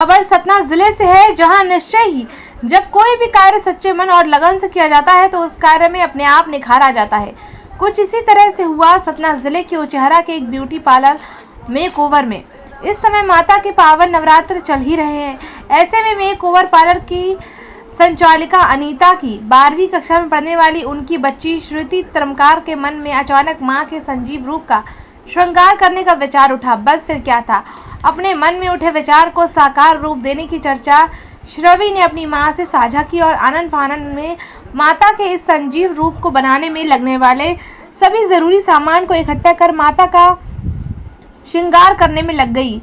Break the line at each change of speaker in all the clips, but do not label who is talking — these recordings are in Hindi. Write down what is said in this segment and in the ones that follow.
खबर सतना जिले से है, जहां निश्चय ही जब कोई भी कार्य सच्चे मन और लगन से किया जाता है तो उस कार्य में अपने आप निखार आ जाता है। कुछ इसी तरह से हुआ सतना जिले के उचहरा के एक ब्यूटी पार्लर मेकओवर में। इस समय माता के पावन नवरात्र चल ही रहे हैं। ऐसे में मेकओवर पार्लर की संचालिका अनीता की 12वीं कक्षा में पढ़ने वाली उनकी बच्ची श्रुति त्रमकार के मन में अचानक मां के संजीव रूप का श्रृंगार करने का विचार उठा। बस फिर क्या था, अपने मन में उठे विचार को साकार रूप देने की चर्चा श्रवि ने अपनी मां से साझा की और आनंद फानंद में माता के इस संजीव रूप को बनाने में लगने वाले सभी जरूरी सामान को इकट्ठा कर माता का श्रृंगार करने में लग गई।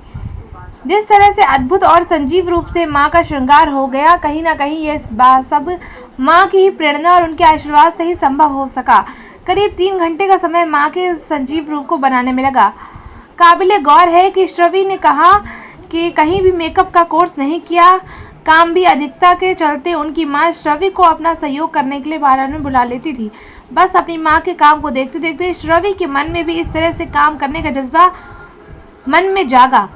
जिस तरह से अद्भुत और संजीव रूप से मां का श्रृंगार हो गया, कहीं ना कहीं ये सब मां की ही प्रेरणा और उनके आशीर्वाद से ही संभव हो सका। करीब 3 घंटे का समय मां के संजीव रूप को बनाने में लगा। काबिले गौर है कि श्रवि ने कहा कि कहीं भी मेकअप का कोर्स नहीं किया। काम भी अधिकता के चलते उनकी मां श्रवि को अपना सहयोग करने के लिए पार्लर में बुला लेती थी। बस अपनी मां के काम को देखते देखते श्रवि के मन में भी इस तरह से काम करने का जज्बा मन में जागा।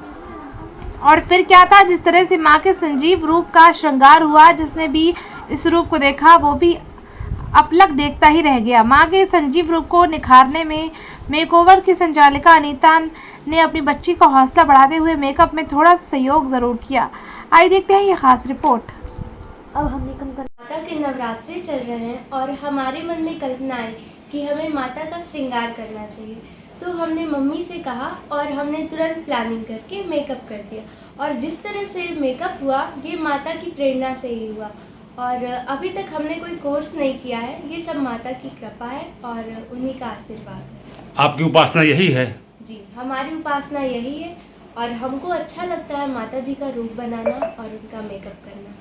और फिर क्या था, जिस तरह से मां के संजीव रूप का श्रृंगार हुआ, जिसने भी इस रूप को देखा वो भी अपलक देखता ही रह गया। मां के संजीव रूप को निखारने में मेकओवर की संचालिका अनीता ने अपनी बच्ची का हौसला बढ़ाते हुए मेकअप में थोड़ा सहयोग जरूर किया। आइए देखते हैं ये खास रिपोर्ट।
अब हमने माता के नवरात्रे चल रहे हैं और हमारे मन में कल्पना आई कि हमें माता का श्रृंगार करना चाहिए। तो हमने मम्मी से कहा और हमने तुरंत प्लानिंग करके मेकअप कर दिया। और जिस तरह से मेकअप हुआ ये माता की प्रेरणा से ही हुआ। और अभी तक हमने कोई कोर्स नहीं किया है, ये सब माता की कृपा है और उन्हीं का आशीर्वाद है।
आपकी उपासना यही है? जी,
हमारी उपासना यही है और हमको अच्छा लगता है माता जी का रूप बनाना और उनका मेकअप करना।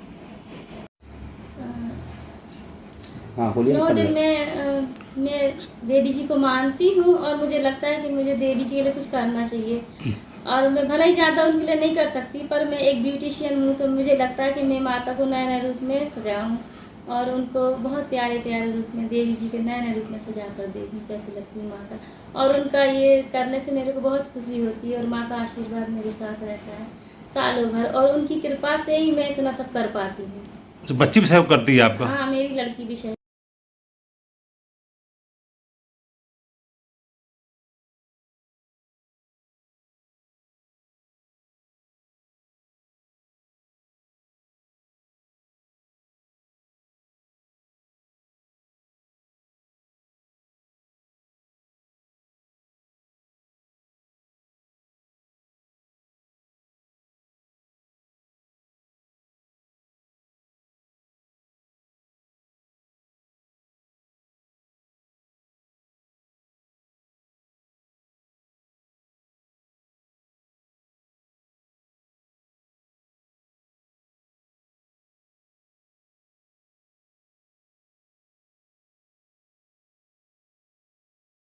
हाँ, बोलिए।
9 दिन में मैं देवी जी को मानती हूँ और मुझे लगता है कि मुझे देवी जी के लिए कुछ करना चाहिए। और मैं भले ही ज़्यादा उनके लिए नहीं कर सकती, पर मैं एक ब्यूटिशियन हूँ तो मुझे लगता है कि मैं माता को नए नए रूप में सजाऊँ और उनको बहुत प्यारे प्यारे रूप में देवी जी के नए नए रूप में सजा कर देखूँ कैसी लगती है माता। और उनका ये करने से मेरे को बहुत खुशी होती है और माँ का आशीर्वाद मेरे साथ रहता है सालों भर और उनकी कृपा से ही मैं इतना सब कर पाती हूँ।
तो बच्ची भी सहयोग करती है आपका?
हाँ, मेरी लड़की भी सहयोग